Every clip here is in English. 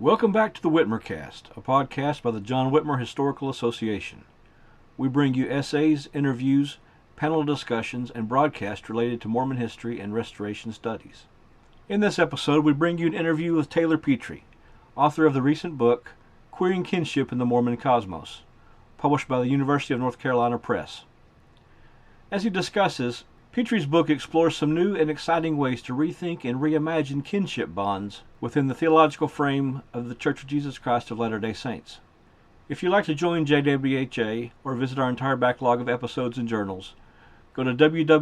Welcome back to the Whitmercast, a podcast by the John Whitmer Historical Association. We bring you essays, interviews, panel discussions, and broadcasts related to Mormon history and restoration studies. In this episode, we bring you an interview with Taylor Petrey, author of the recent book, Queering Kinship in the Mormon Cosmos, published by the University of North Carolina Press. As he discusses, Petrey's book explores some new and exciting ways to rethink and reimagine kinship bonds within the theological frame of the Church of Jesus Christ of Latter-day Saints. If you'd like to join JWHA or visit our entire backlog of episodes and journals, go to www.jwha.info.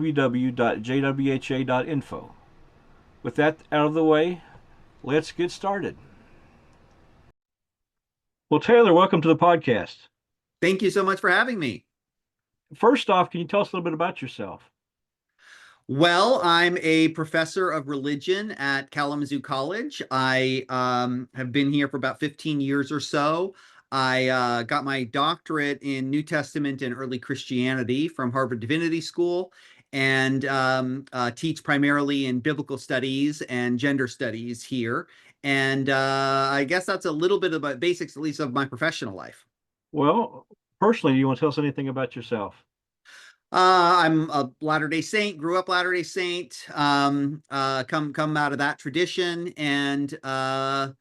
With that out of the way, let's get started. Well, Taylor, welcome to the podcast. Thank you so much for having me. First off, can you tell us a little bit about yourself? Well, I'm a professor of religion at Kalamazoo College. I have been here for about 15 years or so. I got my doctorate in New Testament and early Christianity from Harvard Divinity School, and teach primarily in biblical studies and gender studies here. And I guess that's a little bit about basics, at least, of my professional life. Well, personally, do you want to tell us anything about yourself? I'm a Latter-day Saint, grew up Latter-day Saint, come out of that tradition. And, that's,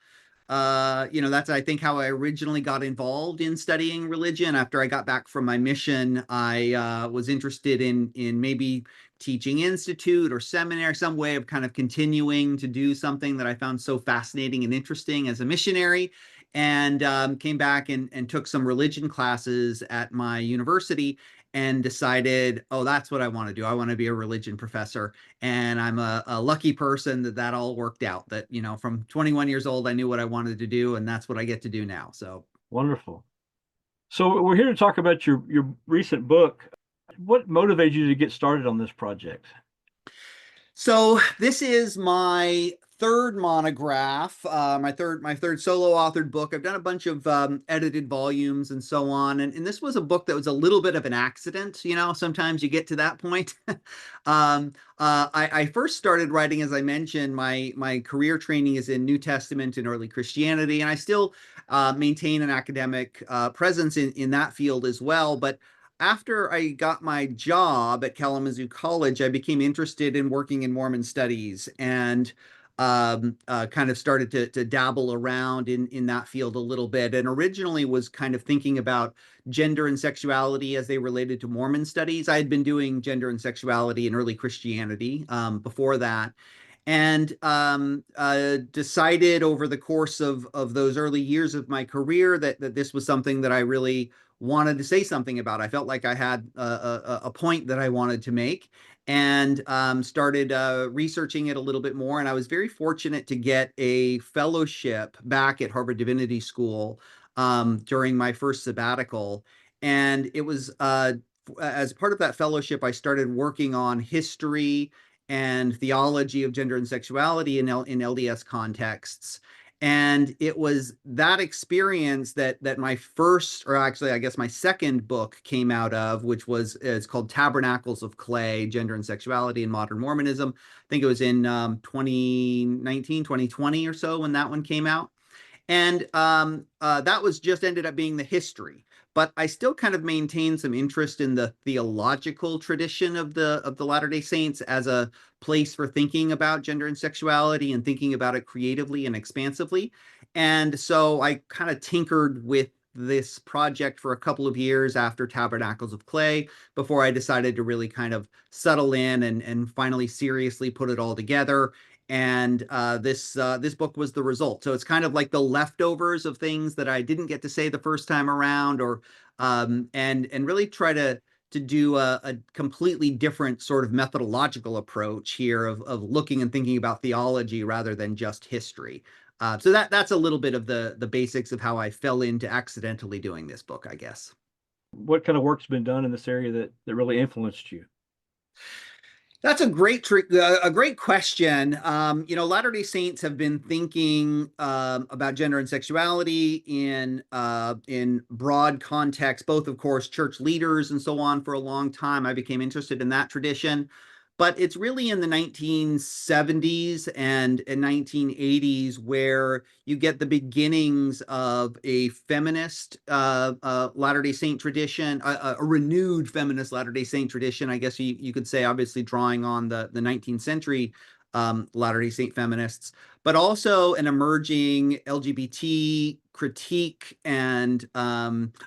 I think, how I originally got involved in studying religion. After I got back from my mission, I was interested in maybe teaching institute or seminary, some way of kind of continuing to do something that I found so fascinating and interesting as a missionary. And came back and took some religion classes at my university and decided, oh, that's what I want to do. I want to be a religion professor. And I'm a lucky person that all worked out, that, from 21 years old, I knew what I wanted to do, and that's what I get to do now. So Wonderful. So we're here to talk about your recent book. What motivated you to get started on this project? So this is my third monograph, my third solo authored book. I've done a bunch of edited volumes and so on, and this was a book that was a little bit of an accident. Sometimes you get to that point. I first started writing, as I mentioned, my career training is in New Testament and early Christianity, and I still maintain an academic presence in that field as well. But after I got my job at Kalamazoo College, I became interested in working in Mormon studies, and kind of started to dabble around in that field a little bit. And originally was kind of thinking about gender and sexuality as they related to Mormon studies. I had been doing gender and sexuality in early Christianity before that. And decided over the course of those early years of my career that this was something that I really wanted to say something about. I felt like I had a point that I wanted to make, and started researching it a little bit more. And I was very fortunate to get a fellowship back at Harvard Divinity School during my first sabbatical. And it was as part of that fellowship, I started working on history and theology of gender and sexuality in LDS contexts. And it was that experience that my first, or actually, I guess my second book came out of, which it's called Tabernacles of Clay, Gender and Sexuality in Modern Mormonism. I think it was in 2019, 2020 or so when that one came out. And that was just ended up being the history. But I still kind of maintain some interest in the theological tradition of the Latter-day Saints as a place for thinking about gender and sexuality and thinking about it creatively and expansively. And so I kind of tinkered with this project for a couple of years after Tabernacles of Clay before I decided to really kind of settle in and finally seriously put it all together. And this book was the result. So it's kind of like the leftovers of things that I didn't get to say the first time around, or and really try to do a completely different sort of methodological approach here of looking and thinking about theology rather than just history. So that's a little bit of the basics of how I fell into accidentally doing this book, I guess. What kind of work's been done in this area that really influenced you? That's a great question. Latter-day Saints have been thinking about gender and sexuality in broad context, both, of course, church leaders and so on for a long time. I became interested in that tradition. but it's really in the 1970s and 1980s where you get the beginnings of a feminist Latter-day Saint tradition, a renewed feminist Latter-day Saint tradition, I guess you could say, obviously drawing on the 19th century Latter-day Saint feminists, but also an emerging LGBT critique and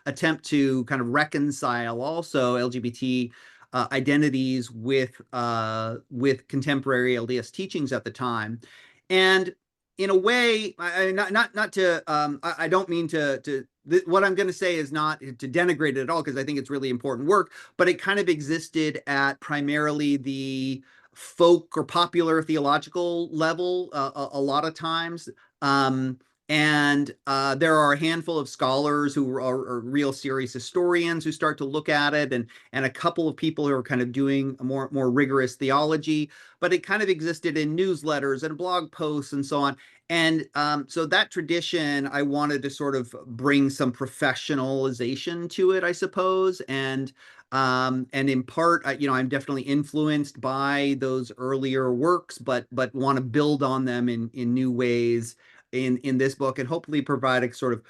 attempt to kind of reconcile also LGBT identities with contemporary LDS teachings at the time. And in a way, not to I don't mean to what I'm going to say is not to denigrate it at all, because I think it's really important work, but it kind of existed at primarily the folk or popular theological level a lot of times. And there are a handful of scholars who are real serious historians who start to look at it, and a couple of people who are kind of doing a more rigorous theology, but it kind of existed in newsletters and blog posts and so on. And so that tradition, I wanted to sort of bring some professionalization to it, I suppose. And in part, I'm definitely influenced by those earlier works, but want to build on them in new ways in this book, and hopefully provide a sort of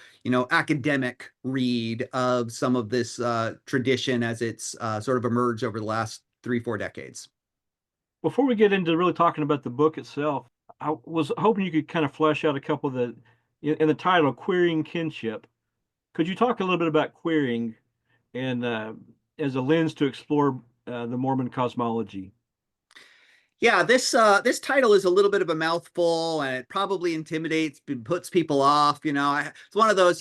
academic read of some of this tradition as it's sort of emerged over the last 3-4 decades. Before we get into really talking about the book itself, I was hoping you could kind of flesh out a couple of in the title, Queering Kinship. Could you talk a little bit about queering and as a lens to explore the Mormon cosmology? Yeah, this title is a little bit of a mouthful, and it probably intimidates, puts people off. It's one of those.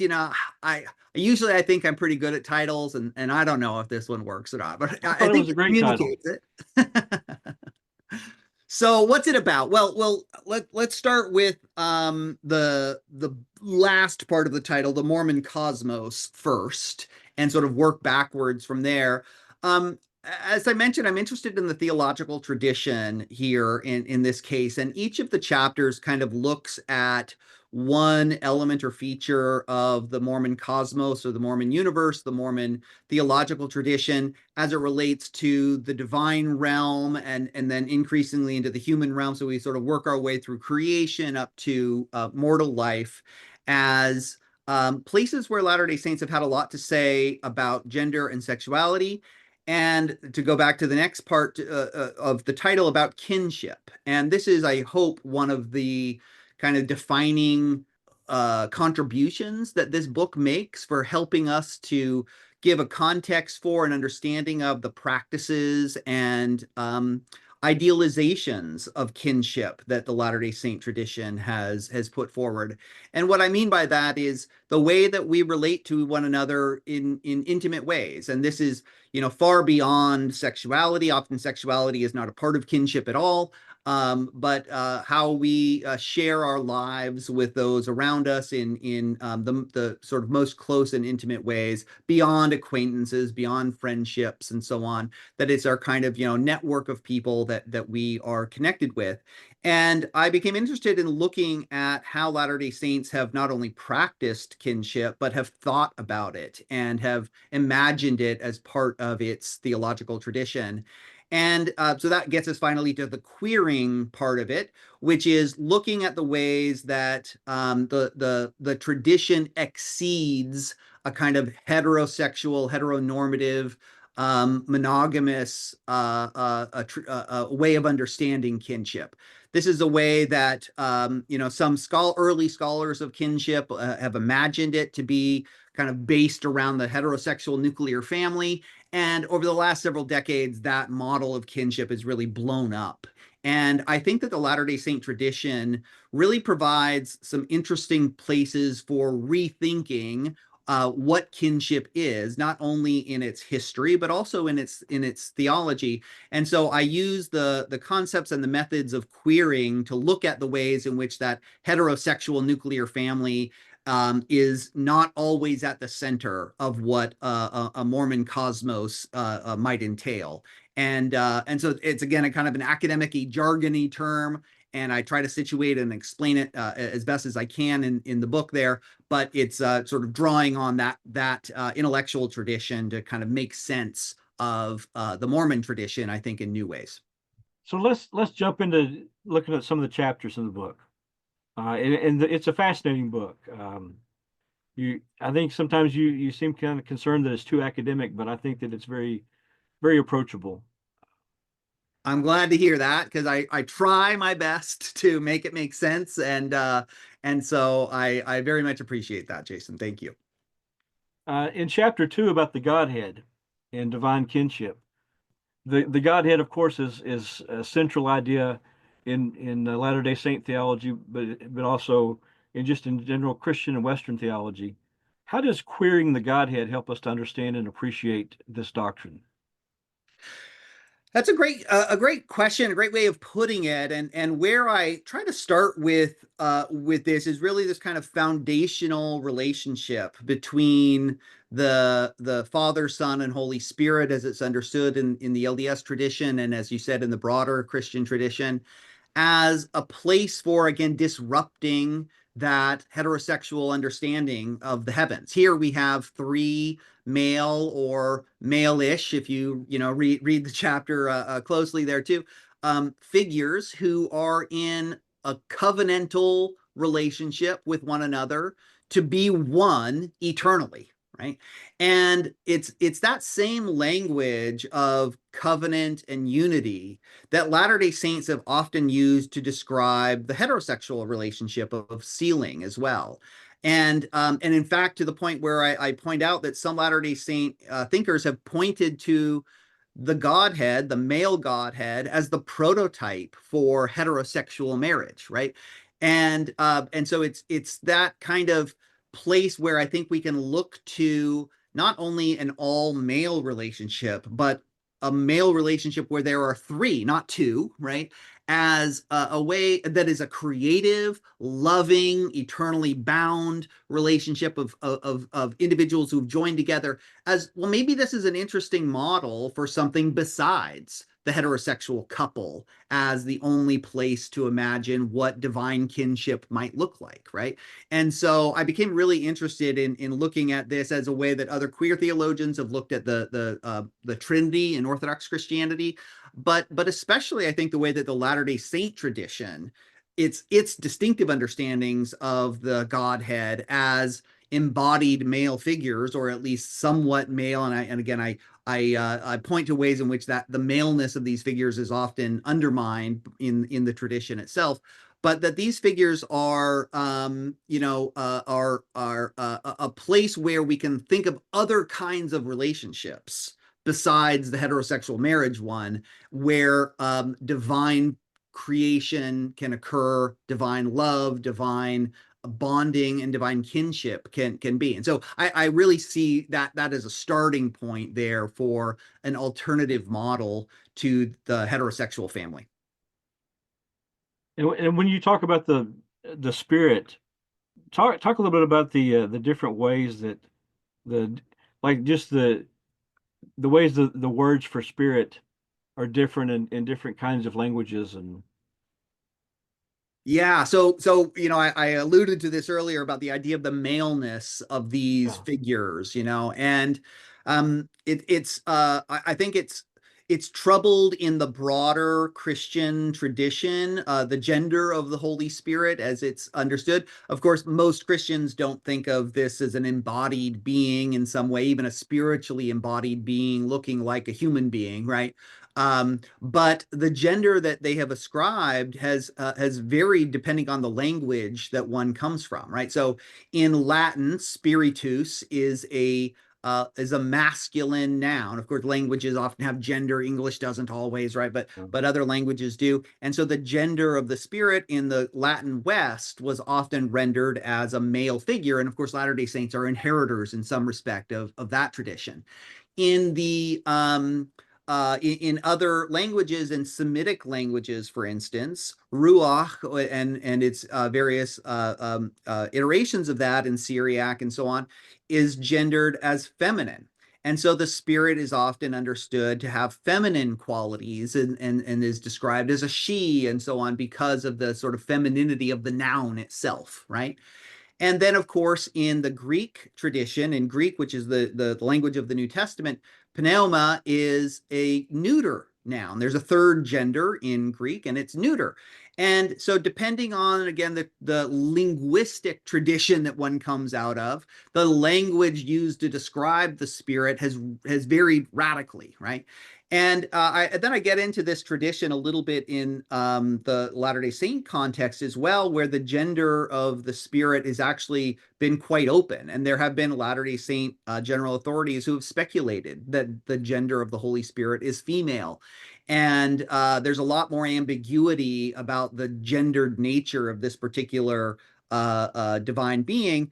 I usually I think I'm pretty good at titles, and I don't know if this one works or not, but I I thought it think was a it great title. communicates it. So what's it about? Well, let's start with the last part of the title, the Mormon Cosmos, first, and sort of work backwards from there. As I mentioned, I'm interested in the theological tradition here in this case, and each of the chapters kind of looks at one element or feature of the Mormon cosmos or the Mormon universe, the Mormon theological tradition, as it relates to the divine realm, and then increasingly into the human realm. So we sort of work our way through creation up to mortal life as places where Latter-day Saints have had a lot to say about gender and sexuality. And to go back to the next part of the title, about kinship. And this is, I hope, one of the kind of defining contributions that this book makes for helping us to give a context for an understanding of the practices and idealizations of kinship that the Latter-day Saint tradition has put forward. And what I mean by that is the way that we relate to one another in intimate ways. And this is, far beyond sexuality. Often sexuality is not a part of kinship at all. But how we share our lives with those around us in the sort of most close and intimate ways, beyond acquaintances, beyond friendships, and so on. That it's our kind of network of people that we are connected with. And I became interested in looking at how Latter-day Saints have not only practiced kinship, but have thought about it and have imagined it as part of its theological tradition. And so that gets us finally to the queering part of it, which is looking at the ways that the tradition exceeds a kind of heterosexual, heteronormative, monogamous way of understanding kinship. This is a way that some early scholars of kinship have imagined it to be kind of based around the heterosexual nuclear family. And over the last several decades, that model of kinship is really blown up. And I think that the Latter-day Saint tradition really provides some interesting places for rethinking what kinship is, not only in its history, but also in its theology. And so I use the concepts and the methods of queering to look at the ways in which that heterosexual nuclear family is not always at the center of what a Mormon cosmos might entail. And so it's, again, a kind of an academic-y, jargony term, and I try to situate and explain it as best as I can in the book there. But it's sort of drawing on that intellectual tradition to kind of make sense of the Mormon tradition, I think, in new ways. So let's jump into looking at some of the chapters in the book. It's a fascinating book. I think sometimes you seem kind of concerned that it's too academic, but I think that it's very approachable. I'm glad to hear that because I try my best to make it make sense, and so I very much appreciate that, Jason. Thank you. In chapter 2 about the Godhead and divine kinship, the Godhead, of course, is a central idea in Latter-day Saint theology, but also in general Christian and Western theology. How does queering the Godhead help us to understand and appreciate this doctrine? That's a great question, a great way of putting it, and where I try to start with this is really this kind of foundational relationship between the Father, Son, and Holy Spirit as it's understood in the LDS tradition, and as you said in the broader Christian tradition, as a place for, again, disrupting that heterosexual understanding of the heavens. Here we have three male or male-ish, if read the chapter closely there too, figures who are in a covenantal relationship with one another to be one eternally, right? And it's that same language of covenant and unity that Latter-day Saints have often used to describe the heterosexual relationship of sealing as well. And in fact, to the point where I point out that some Latter-day Saint thinkers have pointed to the Godhead, the male Godhead, as the prototype for heterosexual marriage, right? And so it's that kind of place where I think we can look to not only an all male relationship, but a male relationship where there are three, not two, right? As a way that is a creative, loving, eternally bound relationship of individuals who've joined together as well. Maybe this is an interesting model for something besides the heterosexual couple as the only place to imagine what divine kinship might look like, right? And so I became really interested in looking at this as a way that other queer theologians have looked at the Trinity in Orthodox Christianity, but especially I think the way that the Latter-day Saint tradition, its distinctive understandings of the Godhead as embodied male figures, or at least somewhat male. And again, I point to ways in which that the maleness of these figures is often undermined in the tradition itself, but that these figures are a place where we can think of other kinds of relationships besides the heterosexual marriage one, where divine creation can occur, divine love, divine bonding, and divine kinship can be. And so I really see that as a starting point there for an alternative model to the heterosexual family. And when you talk about the spirit, talk a little bit about the different ways that the like just the ways the words for spirit are different in different kinds of languages and Yeah, so I alluded to this earlier about the idea of the maleness of these yeah. figures, and I think it's troubled in the broader Christian tradition, the gender of the Holy Spirit as it's understood. Of course, most Christians don't think of this as an embodied being in some way, even a spiritually embodied being looking like a human being, right? But the gender that they have ascribed has varied depending on the language that one comes from, right? So in Latin, spiritus is a masculine noun. Of course, languages often have gender. English doesn't always, right? But other languages do. And so the gender of the spirit in the Latin West was often rendered as a male figure. And of course, Latter-day Saints are inheritors in some respect of that tradition. In the in other languages, in Semitic languages, for instance, ruach and its various iterations of that in Syriac and so on is gendered as feminine. And so the spirit is often understood to have feminine qualities and is described as a she and so on because of the sort of femininity of the noun itself, right? And then, of course, in the Greek tradition, in Greek, which is the language of the New Testament, pneuma is a neuter noun. There's a third gender in Greek, and it's neuter. And so, depending on, again, the linguistic tradition that one comes out of, the language used to describe the spirit has varied radically, right? And then I get into this tradition a little bit in the Latter-day Saint context as well, where the gender of the spirit has actually been quite open. And there have been Latter-day Saint general authorities who have speculated that the gender of the Holy Spirit is female. And there's a lot more ambiguity about the gendered nature of this particular divine being,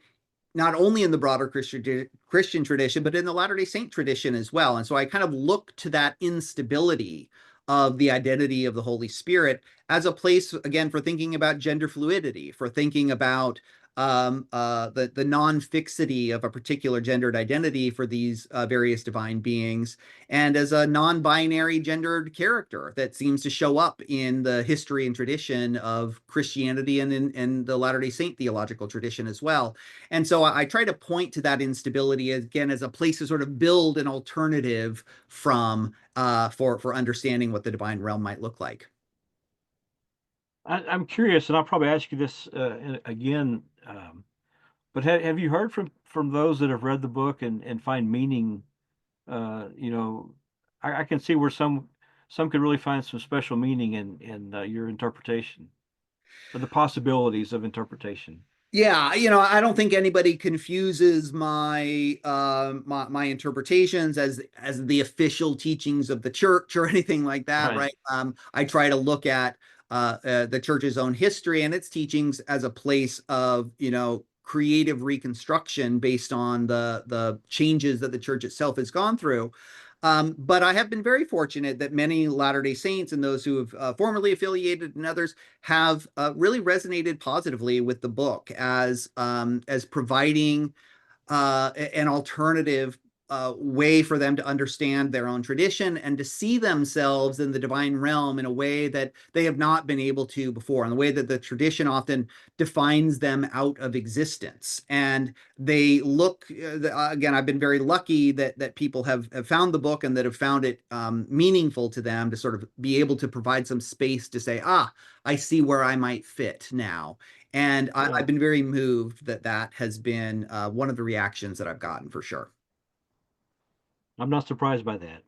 not only in the broader Christian tradition, but in the Latter-day Saint tradition as well. And so I kind of look to that instability of the identity of the Holy Spirit as a place, again, for thinking about gender fluidity, for thinking about the non-fixity of a particular gendered identity for these various divine beings, and as a non-binary gendered character that seems to show up in the history and tradition of Christianity and in the Latter-day Saint theological tradition as well. And so I try to point to that instability again as a place to sort of build an alternative from for understanding what the divine realm might look like. I'm curious, and I'll probably ask you this again, but have you heard from those that have read the book and find meaning? You know, I can see where some could really find some special meaning in your interpretation, or the possibilities of interpretation. Yeah, I don't think anybody confuses my interpretations as the official teachings of the church or anything like that, Right. right? I try to look at the church's own history and its teachings as a place of, creative reconstruction based on the changes that the church itself has gone through. But I have been very fortunate that many Latter-day Saints and those who have formerly affiliated and others have really resonated positively with the book as providing an alternative way for them to understand their own tradition and to see themselves in the divine realm in a way that they have not been able to before, in the way that the tradition often defines them out of existence. And they look, again, I've been very lucky that people have found the book and that have found it meaningful to them to sort of be able to provide some space to say, I see where I might fit now. And Yeah. I've been very moved that has been one of the reactions that I've gotten for sure. I'm not surprised by that.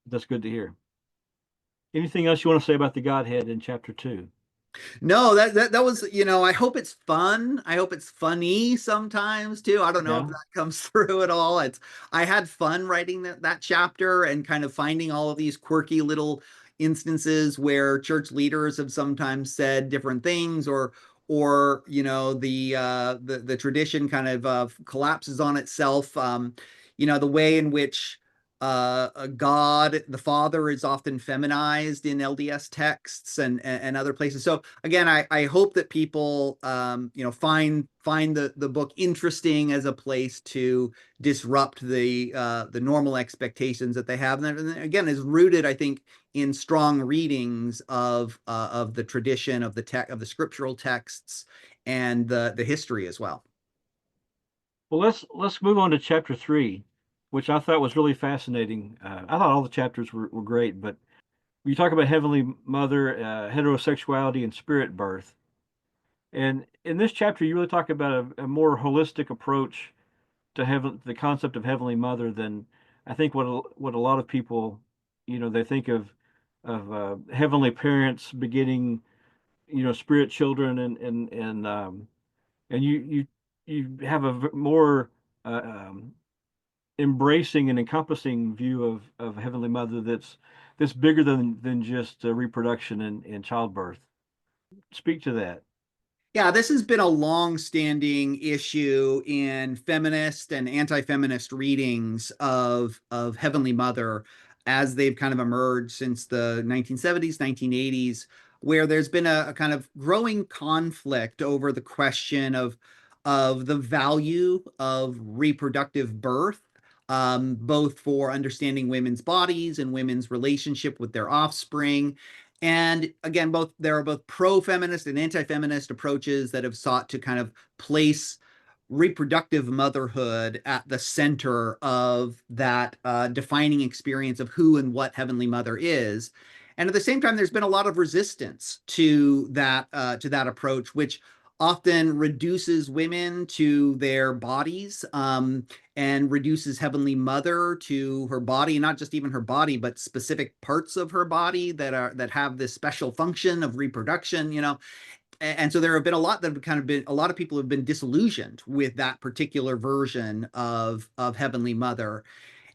That's good to hear. Anything else you want to say about the Godhead in chapter 2? No, that was, I hope it's fun. I hope it's funny sometimes too. I don't know if Yeah. that comes through at all. I had fun writing that chapter and kind of finding all of these quirky little instances where church leaders have sometimes said different things, or the tradition kind of collapses on itself. The way in which God, the Father, is often feminized in LDS texts and other places. So again, I hope that people find the book interesting as a place to disrupt the normal expectations that they have, and then, again, is rooted, I think, in strong readings of the tradition of the scriptural texts and the history as well. Well, let's move on to chapter 3, which I thought was really fascinating. I thought all the chapters were great, but you talk about Heavenly Mother, heterosexuality, and spirit birth. And in this chapter, you really talk about a more holistic approach to heaven, the concept of Heavenly Mother, than I think what a lot of people, they think of heavenly parents begetting, spirit children, and you have a more uh, um, embracing and encompassing view of Heavenly Mother that's bigger than just reproduction and childbirth. Speak to that. Yeah, this has been a long-standing issue in feminist and anti-feminist readings of Heavenly Mother as they've kind of emerged since the 1970s, 1980s, where there's been a kind of growing conflict over the question of the value of reproductive birth, both for understanding women's bodies and women's relationship with their offspring. And again, there are both pro-feminist and anti-feminist approaches that have sought to kind of place reproductive motherhood at the center of that defining experience of who and what Heavenly Mother is. And at the same time, there's been a lot of resistance to that approach, which often reduces women to their bodies, and reduces Heavenly Mother to her body, not just even her body, but specific parts of her body that have this special function of reproduction, you know. And so there have been a lot that have kind of been, a lot of people have been disillusioned with that particular version of Heavenly Mother.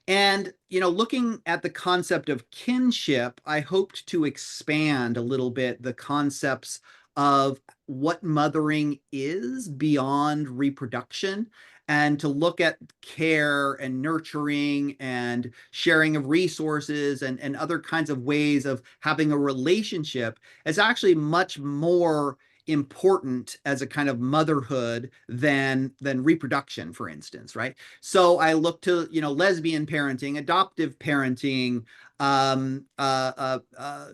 And, you know, looking at the concept of kinship, I hoped to expand a little bit the concepts of what mothering is beyond reproduction, and to look at care and nurturing and sharing of resources and other kinds of ways of having a relationship as actually much more important as a kind of motherhood than reproduction, for instance, right? So I look to, you know, lesbian parenting, adoptive parenting,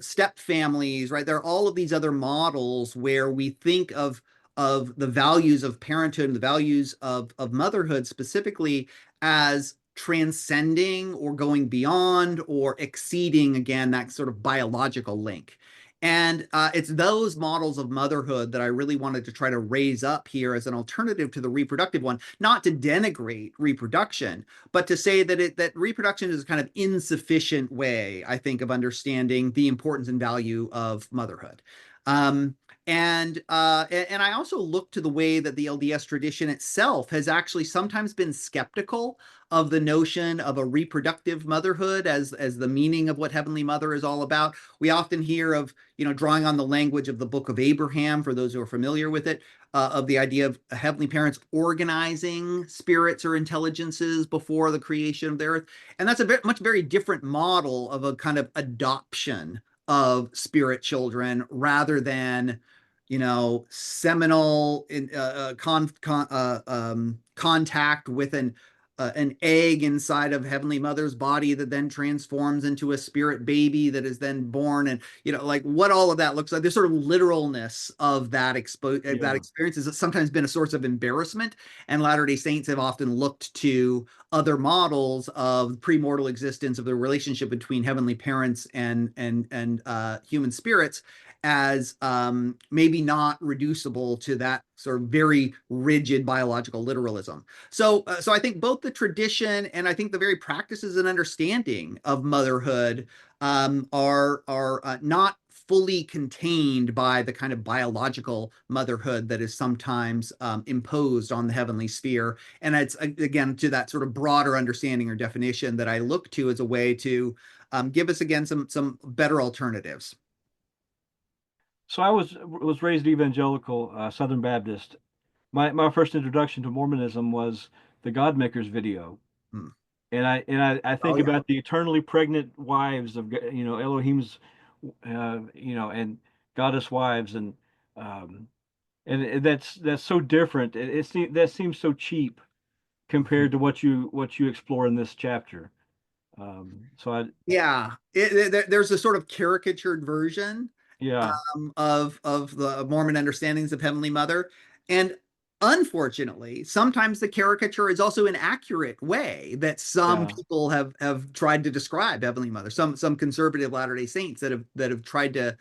step families, right? There are all of these other models where we think of the values of parenthood and the values of motherhood specifically as transcending or going beyond or exceeding, again, that sort of biological link. And it's those models of motherhood that I really wanted to try to raise up here as an alternative to the reproductive one, not to denigrate reproduction, but to say that reproduction is a kind of insufficient way, I think, of understanding the importance and value of motherhood. And I also look to the way that the LDS tradition itself has actually sometimes been skeptical of the notion of a reproductive motherhood as the meaning of what Heavenly Mother is all about. We often hear of, you know, drawing on the language of the Book of Abraham, for those who are familiar with it, of the idea of heavenly parents organizing spirits or intelligences before the creation of the earth. And that's a very different model of a kind of adoption of spirit children rather than, you know, seminal contact with an egg inside of Heavenly Mother's body that then transforms into a spirit baby that is then born, and, you know, like what all of that looks like. This sort of literalness of that that Yeah. experience has sometimes been a source of embarrassment, and Latter-day Saints have often looked to other models of premortal existence, of the relationship between heavenly parents and human spirits, as maybe not reducible to that sort of very rigid biological literalism. So I think both the tradition and I think the very practices and understanding of motherhood are not fully contained by the kind of biological motherhood that is sometimes imposed on the heavenly sphere. And it's, again, to that sort of broader understanding or definition that I look to as a way to give us, again, some better alternatives. So I was raised evangelical, Southern Baptist. My first introduction to Mormonism was the Godmakers video, Hmm. and I Oh think yeah. about the eternally pregnant wives of, you know, Elohim's, you know, and goddess wives, um, and that's so different. That seems so cheap compared to what you explore in this chapter. So I Yeah, there's a sort of caricatured version yeah, of the Mormon understandings of Heavenly Mother, and unfortunately, sometimes the caricature is also an accurate way that some yeah, people have tried to describe Heavenly Mother. Some conservative Latter-day Saints that have tried to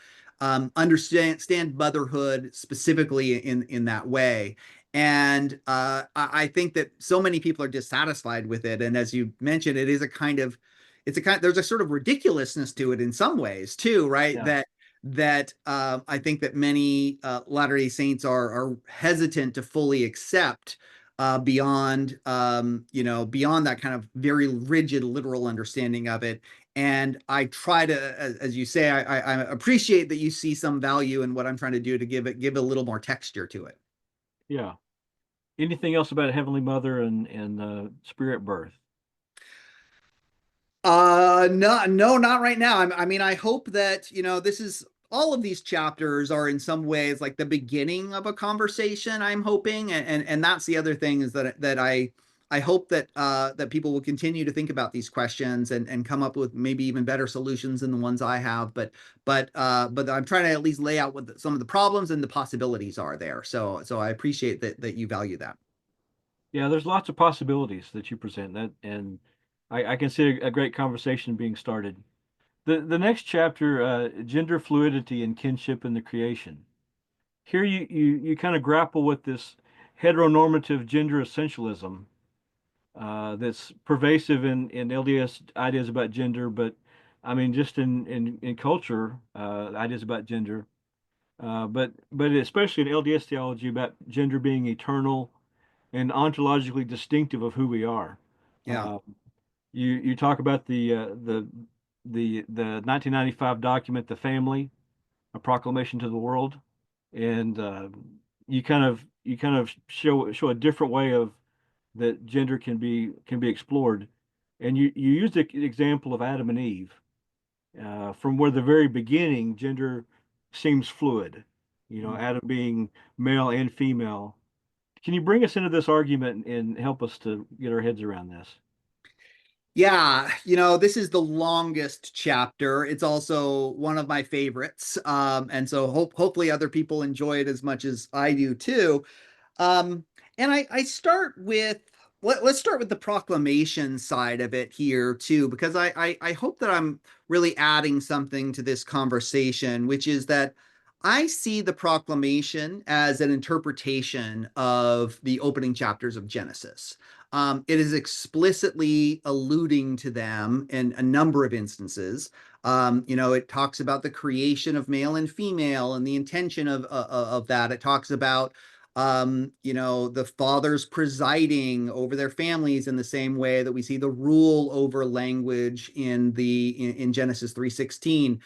understand motherhood specifically in that way. And I think that so many people are dissatisfied with it. And as you mentioned, it is a kind of there's a sort of ridiculousness to it in some ways too, right? yeah, That I think that many Latter-day Saints are hesitant to fully accept beyond you know, beyond that kind of very rigid literal understanding of it. And I try to, as you say, I appreciate that you see some value in what I'm trying to do to give a little more texture to it. yeah. Anything else about Heavenly Mother and spirit birth? No, no, not right now. I mean, I hope that, you know, this is all of these chapters are in some ways like the beginning of a conversation, I'm hoping. And that's the other thing, is that I hope that people will continue to think about these questions and come up with maybe even better solutions than the ones I have. But I'm trying to at least lay out what some of the problems and the possibilities are there. So I appreciate that you value that. Yeah, there's lots of possibilities that you present that, and I can see a great conversation being started. The next chapter, gender fluidity and kinship in the creation. Here you kind of grapple with this heteronormative gender essentialism that's pervasive in LDS ideas about gender, but I mean just in culture ideas about gender, but especially in LDS theology about gender being eternal and ontologically distinctive of who we are. Yeah. Uh, you talk about the 1995 document, The Family, A Proclamation to the World, and you kind of show a different way of that gender can be explored, and you use the example of Adam and Eve, from where the very beginning gender seems fluid, Adam being male and female. Can you bring us into this argument and help us to get our heads around this? Yeah, this is the longest chapter. It's also one of my favorites. And so hopefully other people enjoy it as much as I do too. Um, and I start with let's start with the proclamation side of it here too, because I hope that I'm really adding something to this conversation, which is that I see the proclamation as an interpretation of the opening chapters of Genesis. It is explicitly alluding to them in a number of instances. It talks about the creation of male and female and the intention of that. It talks about the fathers presiding over their families in the same way that we see the rule over language in Genesis 3:16.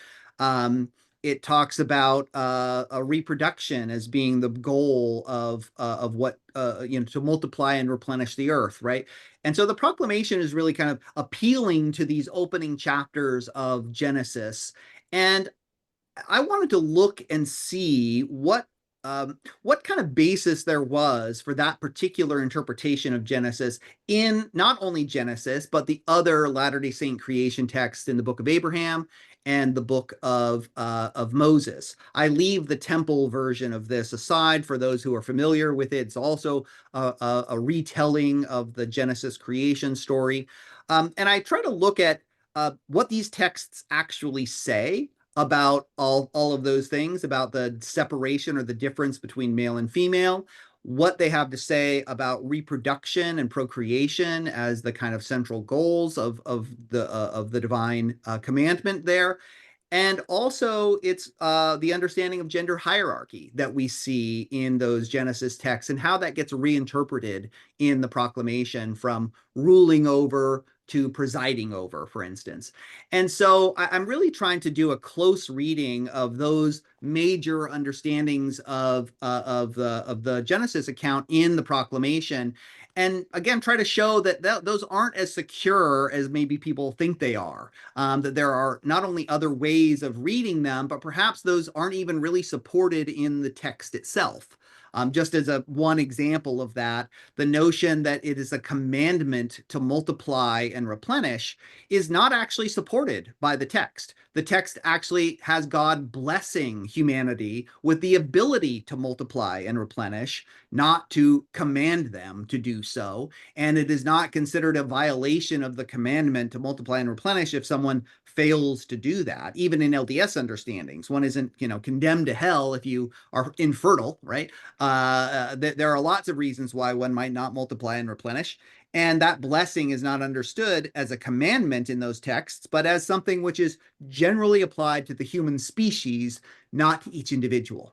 It talks about a reproduction as being the goal of what to multiply and replenish the earth, right? And so the proclamation is really kind of appealing to these opening chapters of Genesis. And I wanted to look and see what kind of basis there was for that particular interpretation of Genesis in not only Genesis but the other Latter-day Saint creation texts in the Book of Abraham and the Book of Moses. I leave the temple version of this aside for those who are familiar with it. It's also a retelling of the Genesis creation story, and I try to look at what these texts actually say about all of those things, about the separation or the difference between male and female, what they have to say about reproduction and procreation as the kind of central goals of the divine commandment there, and also it's the understanding of gender hierarchy that we see in those Genesis texts and how that gets reinterpreted in the proclamation from ruling over to presiding over, for instance. And so I'm really trying to do a close reading of those major understandings of the Genesis account in the proclamation, and again try to show that those aren't as secure as maybe people think they are, that there are not only other ways of reading them, but perhaps those aren't even really supported in the text itself. Just as one example of that, the notion that it is a commandment to multiply and replenish is not actually supported by the text. The text actually has God blessing humanity with the ability to multiply and replenish, not to command them to do so. And it is not considered a violation of the commandment to multiply and replenish if someone fails to do that. Even in LDS understandings, one isn't, condemned to hell if you are infertile, right? There are lots of reasons why one might not multiply and replenish. And that blessing is not understood as a commandment in those texts, but as something which is generally applied to the human species, not to each individual.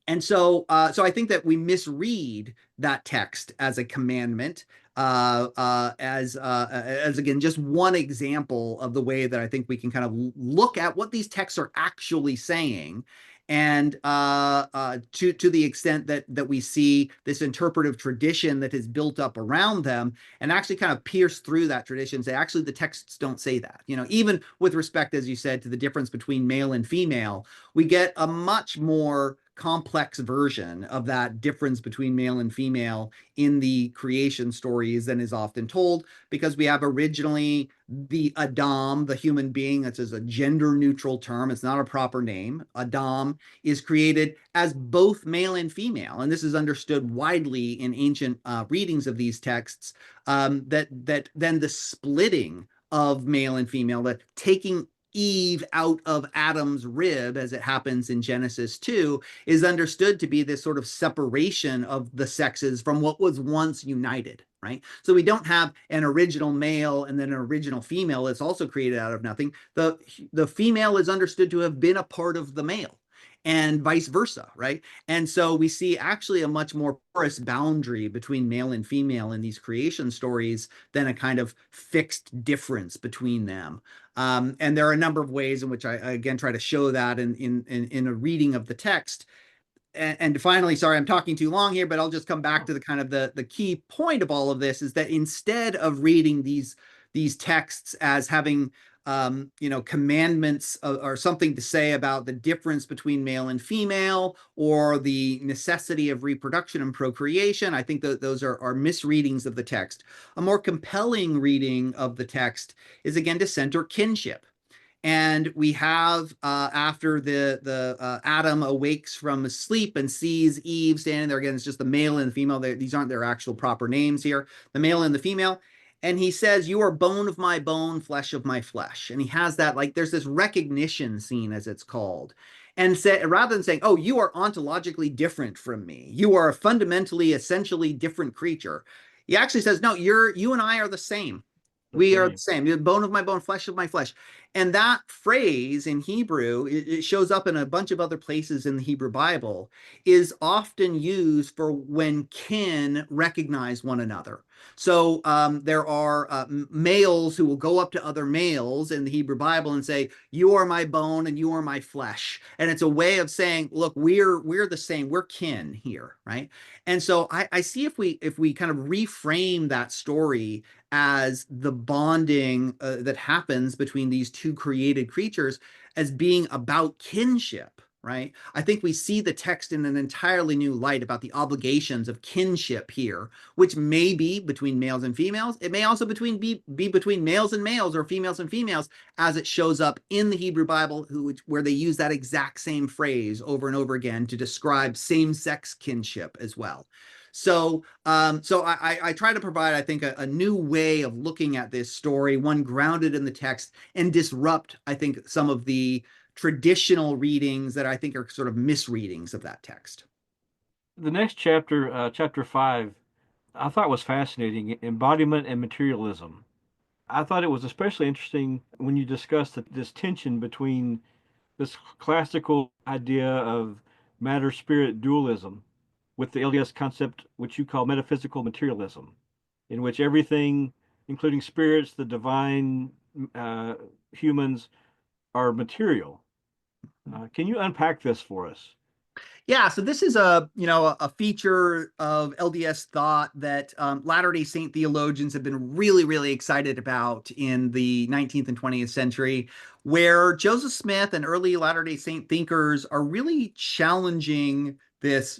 And so I think that we misread that text as a commandment, as again just one example of the way that I think we can kind of look at what these texts are actually saying, and to the extent that we see this interpretive tradition that is built up around them, and actually kind of pierce through that tradition and say, actually, the texts don't say that. Even with respect, as you said, to the difference between male and female, we get a much more complex version of that difference between male and female in the creation stories than is often told, because we have originally the Adam, the human being. That's a gender neutral term. It's not a proper name. Adam is created as both male and female. And this is understood widely in ancient readings of these texts, that then the splitting of male and female, that taking Eve out of Adam's rib, as it happens in Genesis 2, is understood to be this sort of separation of the sexes from what was once united, right? So we don't have an original male and then an original female that's also created out of nothing. The female is understood to have been a part of the male, and vice versa, right? And so we see actually a much more porous boundary between male and female in these creation stories than a kind of fixed difference between them. And there are a number of ways in which I again try to show that in a reading of the text. And finally, sorry, I'm talking too long here, but I'll just come back to the kind of the key point of all of this, is that instead of reading these texts as having commandments or something to say about the difference between male and female or the necessity of reproduction and procreation, I think that those are misreadings of the text. A more compelling reading of the text is again to center kinship. And we have after the Adam awakes from sleep and sees Eve standing there, again, it's just the male and the female. These aren't their actual proper names here. The male and the female. And he says, "You are bone of my bone, flesh of my flesh." And he has that, like, there's this recognition scene, as it's called. And rather than saying, "Oh, you are ontologically different from me, you are a fundamentally, essentially different creature," he actually says, "No, you and I are the same. We are the same. You're bone of my bone, flesh of my flesh." And that phrase in Hebrew, it shows up in a bunch of other places in the Hebrew Bible, is often used for when kin recognize one another. So there are males who will go up to other males in the Hebrew Bible and say, "You are my bone and you are my flesh." And it's a way of saying, look, we're the same. We're kin here, right? And so I see, if we kind of reframe that story as the bonding that happens between these two created creatures as being about kinship, right? I think we see the text in an entirely new light about the obligations of kinship here, which may be between males and females. It may also be between males and males or females and females, as it shows up in the Hebrew Bible, where they use that exact same phrase over and over again to describe same-sex kinship as well. So I try to provide, I think, a new way of looking at this story, one grounded in the text, and disrupt, I think, some of the traditional readings that I think are sort of misreadings of that text. The next chapter, chapter 5, I thought was fascinating, embodiment and materialism. I thought it was especially interesting when you discussed this tension between this classical idea of matter-spirit dualism with the LDS concept, which you call metaphysical materialism, in which everything, including spirits, the divine, humans, are material. Can you unpack this for us? Yeah, so this is a feature of LDS thought that Latter-day Saint theologians have been really excited about in the 19th and 20th century, where Joseph Smith and early Latter-day Saint thinkers are really challenging this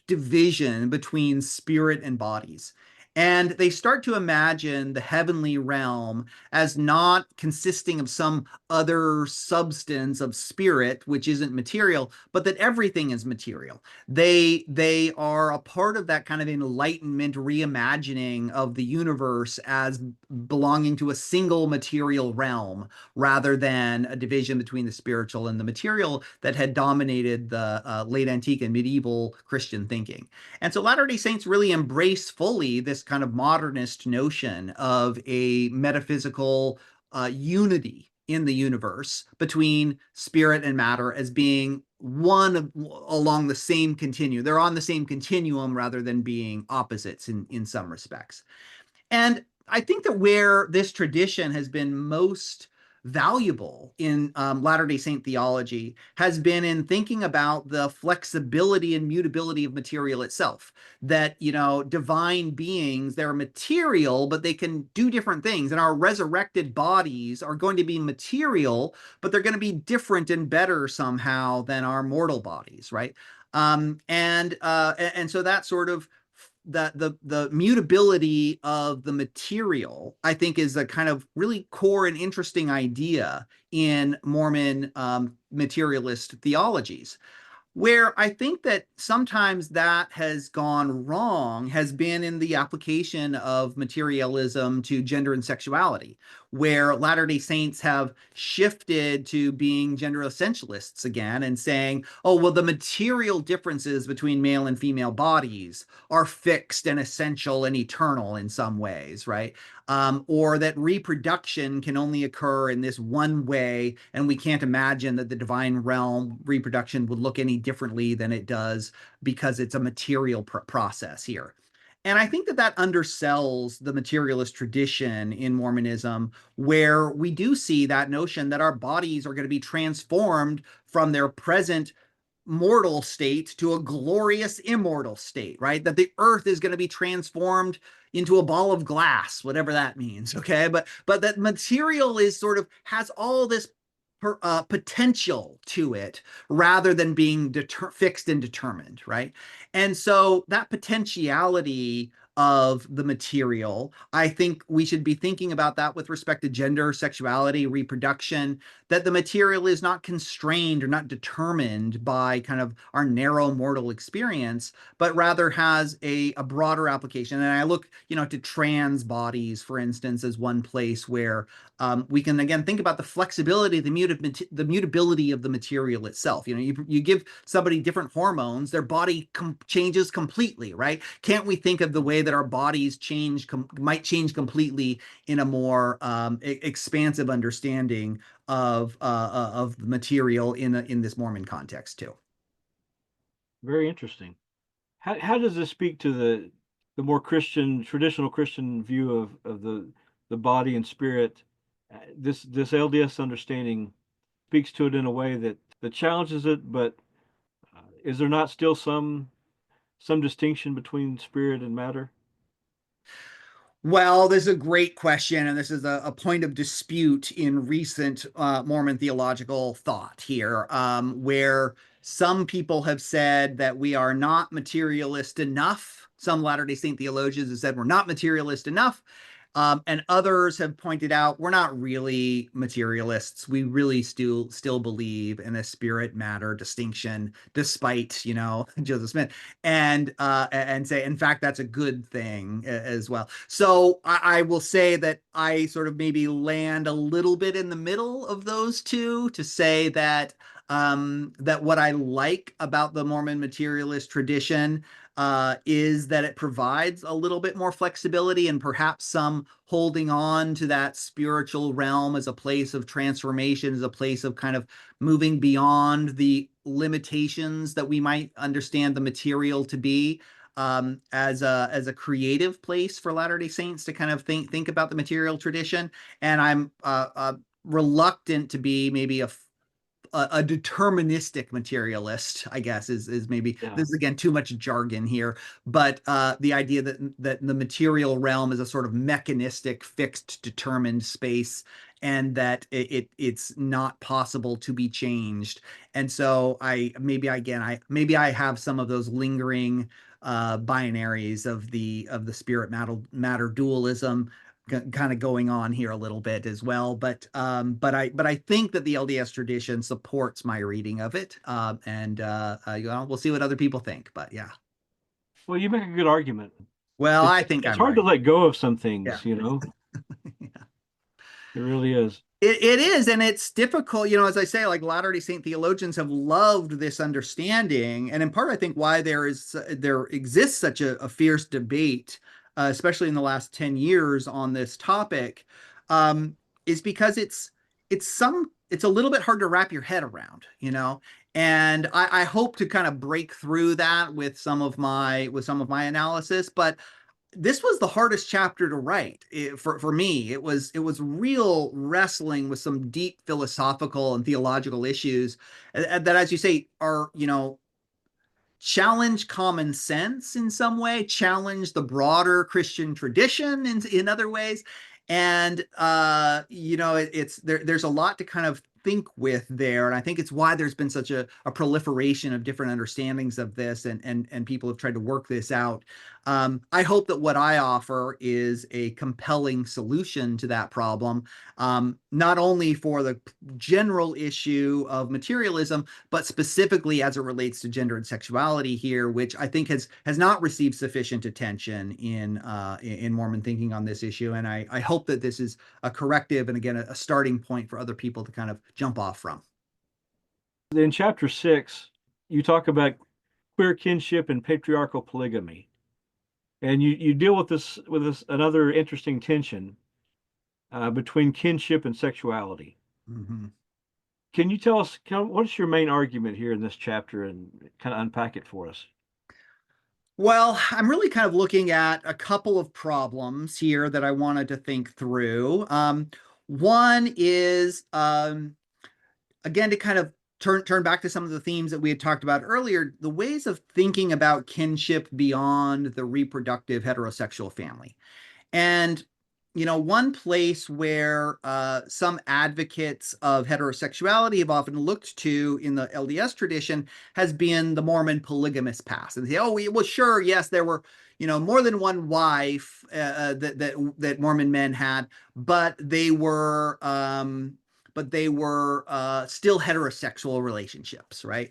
division between spirit and bodies. And they start to imagine the heavenly realm as not consisting of some other substance of spirit, which isn't material, but that everything is material. They are a part of that kind of enlightenment reimagining of the universe as belonging to a single material realm, rather than a division between the spiritual and the material that had dominated the late antique and medieval Christian thinking. And so Latter-day Saints really embrace fully this kind of modernist notion of a metaphysical unity in the universe between spirit and matter as being one along the same continuum. They're on the same continuum rather than being opposites in some respects. And I think that where this tradition has been most valuable in Latter-day Saint theology has been in thinking about the flexibility and mutability of material itself. That, divine beings, they're material, but they can do different things. And our resurrected bodies are going to be material, but they're going to be different and better somehow than our mortal bodies, right? And so that sort of the mutability of the material, I think, is a kind of really core and interesting idea in Mormon materialist theologies. Where I think that sometimes that has gone wrong has been in the application of materialism to gender and sexuality, where Latter-day Saints have shifted to being gender essentialists again and saying, oh, well, the material differences between male and female bodies are fixed and essential and eternal in some ways, right? Or that reproduction can only occur in this one way, and we can't imagine that the divine realm reproduction would look any differently than it does because it's a material process here. And I think that that undersells the materialist tradition in Mormonism, where we do see that notion that our bodies are going to be transformed from their present mortal state to a glorious immortal state, right? That the earth is going to be transformed into a ball of glass, whatever that means. Okay. But that material is sort of has all this potential to it rather than being fixed and determined, right? And so that potentiality of the material, I think we should be thinking about that with respect to gender, sexuality, reproduction, that the material is not constrained or not determined by kind of our narrow mortal experience, but rather has a broader application. And I look, to trans bodies, for instance, as one place where we can again think about the flexibility, the mutability of the material itself. You give somebody different hormones, their body changes completely, right? Can't we think of the way that our bodies might change completely in a more expansive understanding of the material in this Mormon context too? Very interesting. How does this speak to the more traditional Christian view of the body and spirit? This LDS understanding speaks to it in a way that challenges it, but is there not still some distinction between spirit and matter? Well, this is a great question, and this is a point of dispute in recent Mormon theological thought here, where some people have said that we are not materialist enough. Some Latter-day Saint theologians have said we're not materialist enough. And others have pointed out we're not really materialists. We really still believe in a spirit matter distinction, despite Joseph Smith, and say in fact that's a good thing as well. So I will say that I sort of maybe land a little bit in the middle of those two to say that that what I like about the Mormon materialist tradition is that it provides a little bit more flexibility and perhaps some holding on to that spiritual realm as a place of transformation, as a place of kind of moving beyond the limitations that we might understand the material to be, as a creative place for Latter-day Saints to kind of think about the material tradition. And I'm reluctant to be maybe a deterministic materialist, I guess, is maybe Yeah. this is again too much jargon here, but the idea that the material realm is a sort of mechanistic, fixed, determined space, and that it's not possible to be changed. And so maybe I have some of those lingering binaries of the spirit matter dualism kind of going on here a little bit as well. But I think that the LDS tradition supports my reading of it, and we'll see what other people think. But yeah, Well, you make a good argument. well, It's I it's, think it's I'm hard to right. let go of some Yeah. things, you know. It really is. It is, and it's difficult, as I say, like Latter-day Saint theologians have loved this understanding, and in part, I think why there exists such a fierce debate, especially in the last 10 years on this topic, is because it's a little bit hard to wrap your head around. And I hope to kind of break through that with some of my analysis, but this was the hardest chapter to write for me. It was real wrestling with some deep philosophical and theological issues that, as you say, are challenge common sense in some way, challenge the broader Christian tradition in other ways, and it's there's a lot to kind of think with there. And I think it's why there's been such a proliferation of different understandings of this, and people have tried to work this out. I hope that what I offer is a compelling solution to that problem, not only for the general issue of materialism, but specifically as it relates to gender and sexuality here, which I think has not received sufficient attention in Mormon thinking on this issue. And I hope that this is a corrective and, again, a starting point for other people to kind of jump off from. In chapter 6, you talk about queer kinship and patriarchal polygamy. And you deal with this another interesting tension between kinship and sexuality. Mm-hmm. Can you tell us what's your main argument here in this chapter and kind of unpack it for us? Well, I'm really kind of looking at a couple of problems here that I wanted to think through. One is, again, to kind of turn back to some of the themes that we had talked about earlier, the ways of thinking about kinship beyond the reproductive heterosexual family. And, one place where some advocates of heterosexuality have often looked to in the LDS tradition has been the Mormon polygamous past. And they say, oh, well, sure, yes, there were, more than one wife that Mormon men had, but they were still heterosexual relationships, right?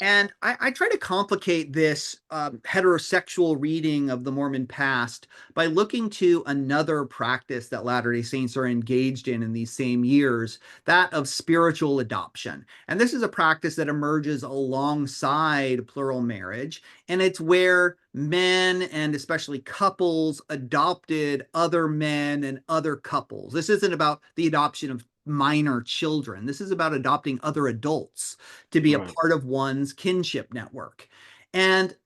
And I try to complicate this heterosexual reading of the Mormon past by looking to another practice that Latter-day Saints are engaged in these same years, that of spiritual adoption. And this is a practice that emerges alongside plural marriage, and it's where men, and especially couples, adopted other men and other couples. This isn't about the adoption of minor children. This is about adopting other adults to be a Right. part of one's kinship network. And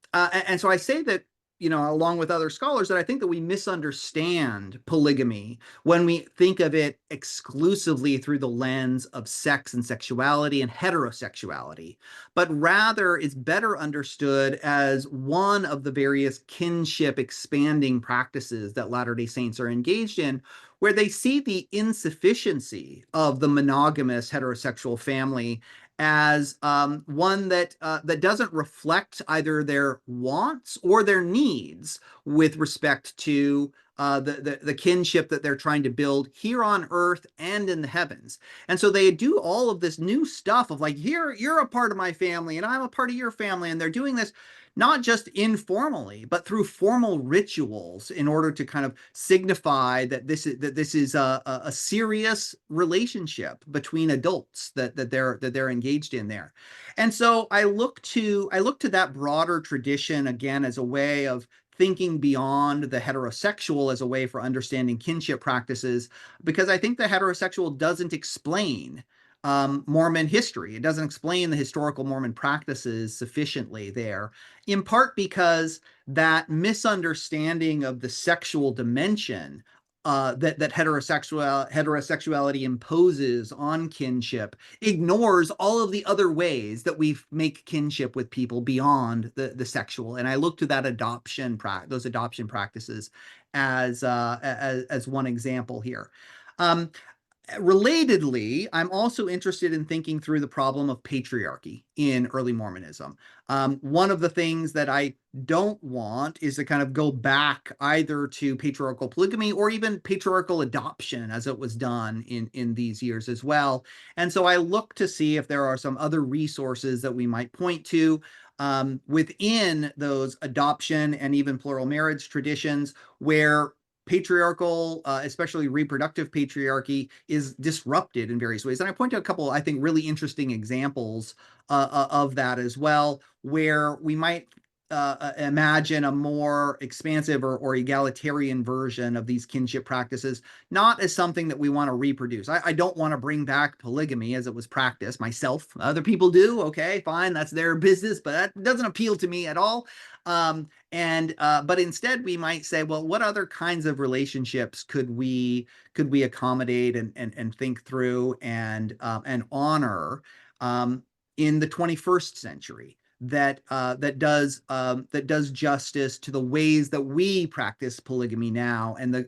so I say that, along with other scholars, that I think that we misunderstand polygamy when we think of it exclusively through the lens of sex and sexuality and heterosexuality, but rather is better understood as one of the various kinship expanding practices that Latter-day Saints are engaged in, where they see the insufficiency of the monogamous heterosexual family as one that doesn't reflect either their wants or their needs with respect to the kinship that they're trying to build here on earth and in the heavens. And so they do all of this new stuff of like, here, you're a part of my family and I'm a part of your family. And they're doing this not just informally, but through formal rituals in order to kind of signify that this is a serious relationship between adults that they're engaged in there. And so I look to that broader tradition again as a way of thinking beyond the heterosexual as a way for understanding kinship practices, because I think the heterosexual doesn't explain Mormon history. It doesn't explain the historical Mormon practices sufficiently there, in part because that misunderstanding of the sexual dimension that heterosexuality imposes on kinship ignores all of the other ways that we make kinship with people beyond the sexual. And I look to that those adoption practices as one example here. Um, Relatedly, I'm also interested in thinking through the problem of patriarchy in early Mormonism. One of the things that I don't want is to kind of go back either to patriarchal polygamy or even patriarchal adoption as it was done in these years as well. And so I look to see if there are some other resources that we might point to within those adoption and even plural marriage traditions where patriarchal, especially reproductive patriarchy, is disrupted in various ways. And I point to a couple, I think, really interesting examples of that as well, where we might imagine a more expansive or egalitarian version of these kinship practices, not as something that we want to reproduce. I don't want to bring back polygamy as it was practiced myself. Other people do. Okay, fine. That's their business, but that doesn't appeal to me at all. But instead we might say, well, what other kinds of relationships could we accommodate and think through and honor in the 21st century? that does justice to the ways that we practice polygamy now, and the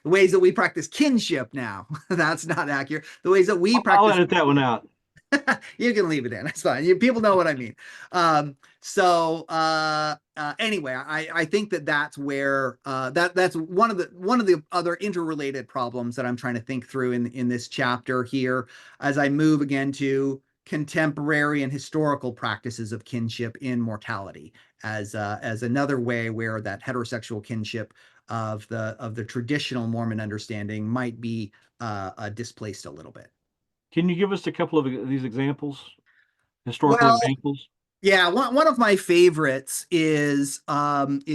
ways that we practice kinship now. That's not accurate. The ways that we I'll practice edit that one out. you can leave it in. It's fine. People know what I mean. Anyway, I think that that's where that's one of the other interrelated problems that I'm trying to think through in this chapter here as I move again to contemporary and historical practices of kinship in mortality as another way where that heterosexual kinship of the traditional Mormon understanding might be displaced a little bit. Can you give us a couple of these examples, historical Well, examples? yeah, one of my favorites is the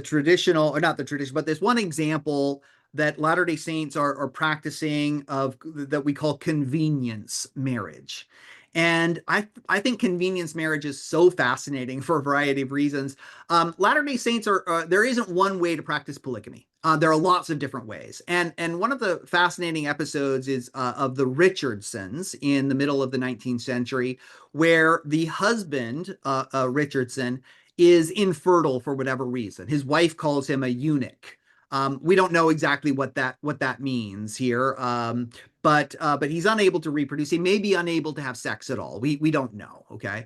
traditional, or not the tradition, but there's one example that Latter-day Saints are practicing of that we call convenience marriage. And I think convenience marriage is so fascinating for a variety of reasons. Latter-day Saints are there isn't one way to practice polygamy. There are lots of different ways, and one of the fascinating episodes is of the Richardsons in the middle of the 19th century, where the husband, Richardson, is infertile for whatever reason. His wife calls him a eunuch. We don't know exactly what that means here, but he's unable to reproduce. He may be unable to have sex at all. We don't know. Okay,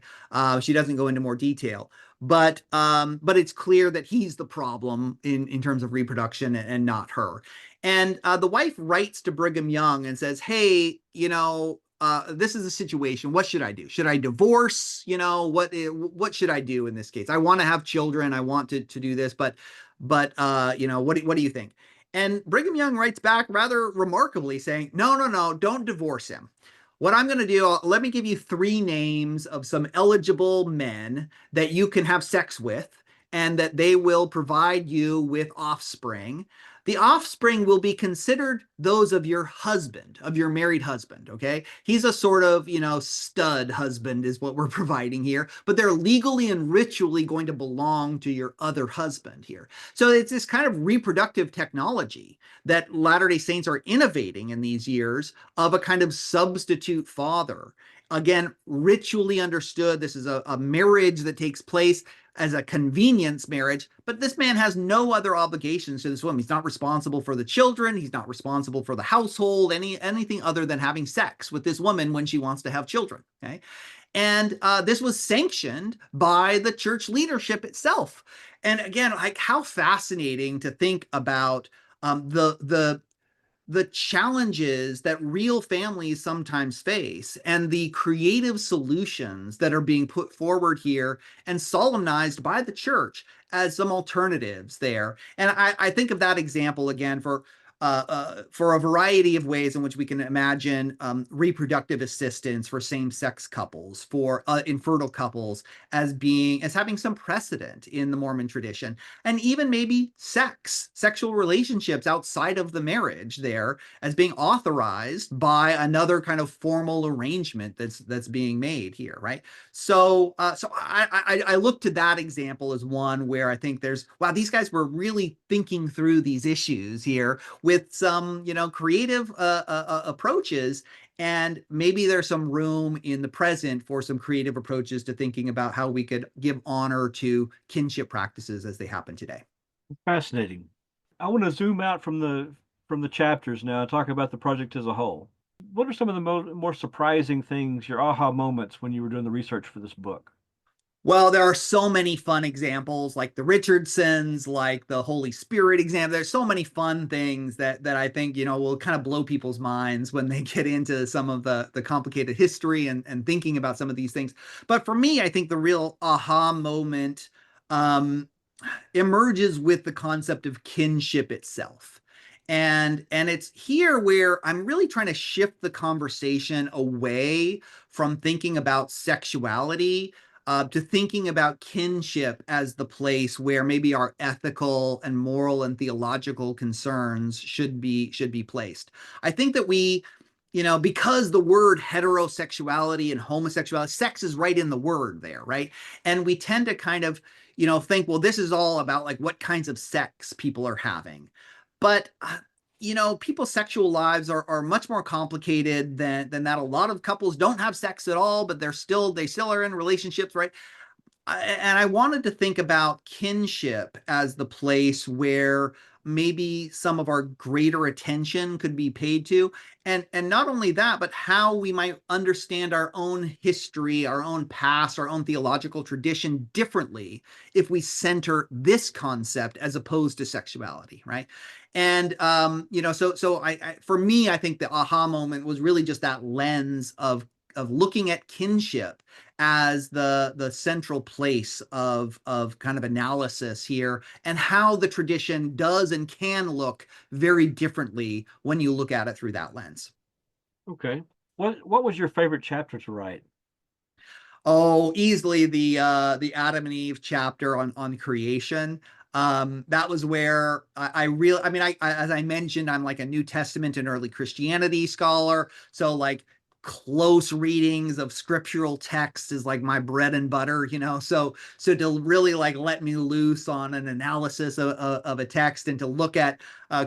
she doesn't go into more detail, but it's clear that he's the problem in terms of reproduction and not her. And the wife writes to Brigham Young and says, "Hey, this is a situation. What should I do? Should I divorce? What should I do in this case? I want to have children. I want to do this, but what do you think?" And Brigham Young writes back rather remarkably saying, "No, no, no, don't divorce him. What I'm going to do, let me give you three names of some eligible men that you can have sex with, and that they will provide you with offspring. The offspring will be considered those of your husband, of your married husband. Okay. He's a sort of, stud husband is what we're providing here, but they're legally and ritually going to belong to your other husband here. So it's this kind of reproductive technology that Latter-day Saints are innovating in these years of a kind of substitute father. Again, ritually understood. This is a marriage that takes place as a convenience marriage, but this man has no other obligations to this woman. He's not responsible for the children. He's not responsible for the household, anything other than having sex with this woman when she wants to have children. Okay. And this was sanctioned by the church leadership itself. And again, like how fascinating to think about the challenges that real families sometimes face and the creative solutions that are being put forward here and solemnized by the church as some alternatives there. And I think of that example again for a variety of ways in which we can imagine reproductive assistance for same-sex couples, for infertile couples as having some precedent in the Mormon tradition, and even maybe sexual relationships outside of the marriage there as being authorized by another kind of formal arrangement that's being made here, right? So I look to that example as one where I think wow, these guys were really thinking through these issues here with some, creative approaches. And maybe there's some room in the present for some creative approaches to thinking about how we could give honor to kinship practices as they happen today. Fascinating. I want to zoom out from the chapters now and talk about the project as a whole. What are some of the more surprising things, your aha moments when you were doing the research for this book? Well, there are so many fun examples, like the Richardsons, like the Holy Spirit example. There's so many fun things that I think, will kind of blow people's minds when they get into some of the complicated history and thinking about some of these things. But for me, I think the real aha moment emerges with the concept of kinship itself. And it's here where I'm really trying to shift the conversation away from thinking about sexuality to thinking about kinship as the place where maybe our ethical and moral and theological concerns should be placed. I think that because the word heterosexuality and homosexuality, sex is right in the word there, right? And we tend to kind of, think, well, this is all about like what kinds of sex people are having. But people's sexual lives are much more complicated than that. A lot of couples don't have sex at all, but they still are in relationships, right? And I wanted to think about kinship as the place where maybe some of our greater attention could be paid to. And not only that, but how we might understand our own history, our own past, our own theological tradition differently if we center this concept as opposed to sexuality, right? And for me, I think the aha moment was really just that lens of looking at kinship as the central place of kind of analysis here, and how the tradition does and can look very differently when you look at it through that lens. Okay. What was your favorite chapter to write? Oh, easily the Adam and Eve chapter on creation. That was where I really, I mean, as I mentioned, I'm like a New Testament and early Christianity scholar. So like close readings of scriptural texts is like my bread and butter, So to really like let me loose on an analysis of a text, and to look at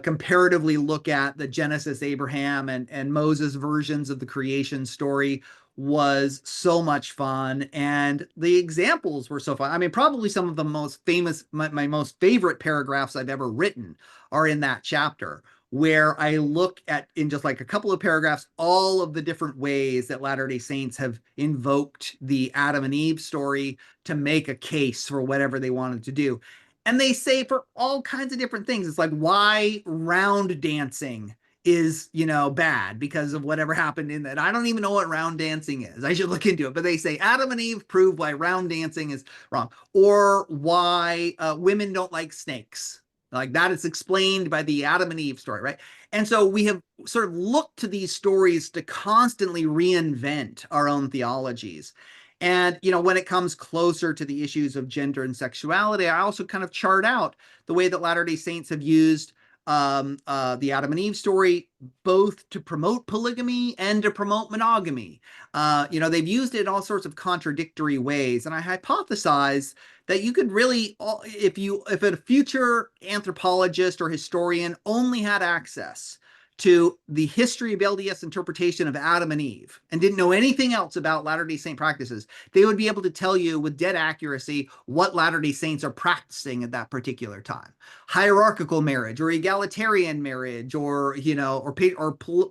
comparatively look at the Genesis, Abraham, and Moses versions of the creation story was so much fun, and the examples were so fun. I mean, probably some of the most famous, my most favorite paragraphs I've ever written are in that chapter, where I look at, in just like a couple of paragraphs, all of the different ways that Latter-day Saints have invoked the Adam and Eve story to make a case for whatever they wanted to do. And they say for all kinds of different things. It's like why round dancing is, bad because of whatever happened in that. I don't even know what round dancing is. I should look into it. But they say Adam and Eve prove why round dancing is wrong, or why women don't like snakes. Like that is explained by the Adam and Eve story, right? And so we have sort of looked to these stories to constantly reinvent our own theologies. And, when it comes closer to the issues of gender and sexuality, I also kind of chart out the way that Latter-day Saints have used the Adam and Eve story, both to promote polygamy and to promote monogamy. They've used it in all sorts of contradictory ways, and I hypothesize that you could really, if a future anthropologist or historian only had access to the history of LDS interpretation of Adam and Eve and didn't know anything else about Latter-day Saint practices, they would be able to tell you with dead accuracy what Latter-day Saints are practicing at that particular time. Hierarchical marriage or egalitarian marriage, or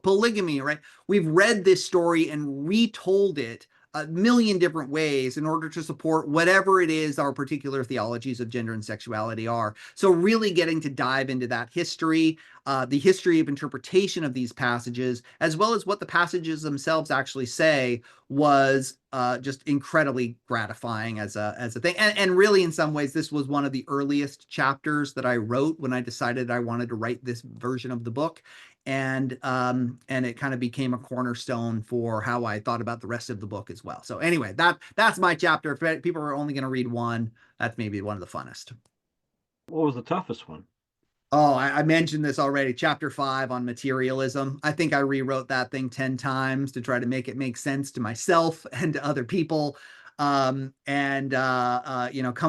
polygamy, right? We've read this story and retold it a million different ways in order to support whatever it is our particular theologies of gender and sexuality are. So really getting to dive into that history, the history of interpretation of these passages, as well as what the passages themselves actually say, was just incredibly gratifying as a thing. And really, in some ways, this was one of the earliest chapters that I wrote when I decided I wanted to write this version of the book. And it kind of became a cornerstone for how I thought about the rest of the book as well. So anyway, that's my chapter. If people are only going to read one, that's maybe one of the funnest. What was the toughest one? Oh, I mentioned this already. Chapter 5 on materialism. I think I rewrote that thing 10 times to try to make it make sense to myself and to other people. Come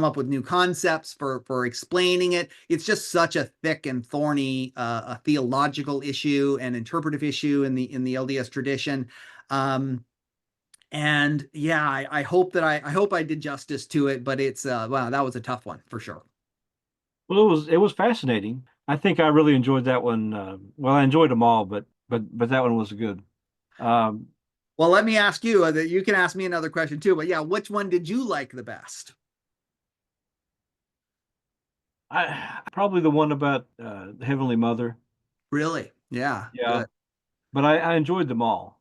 up with new concepts for explaining it. It's just such a thick and thorny a theological issue and interpretive issue in the LDS tradition. And yeah, I hope that I hope I did justice to it, but it's wow, that was a tough one for sure. Well, it was fascinating. I think I really enjoyed that one. Well, I enjoyed them all, but that one was good. Um, Well, let me ask you that you can ask me another question too, but yeah, which one did you like the best? I probably the one about the Heavenly Mother. Really? Yeah, Yeah, good. but I enjoyed them all,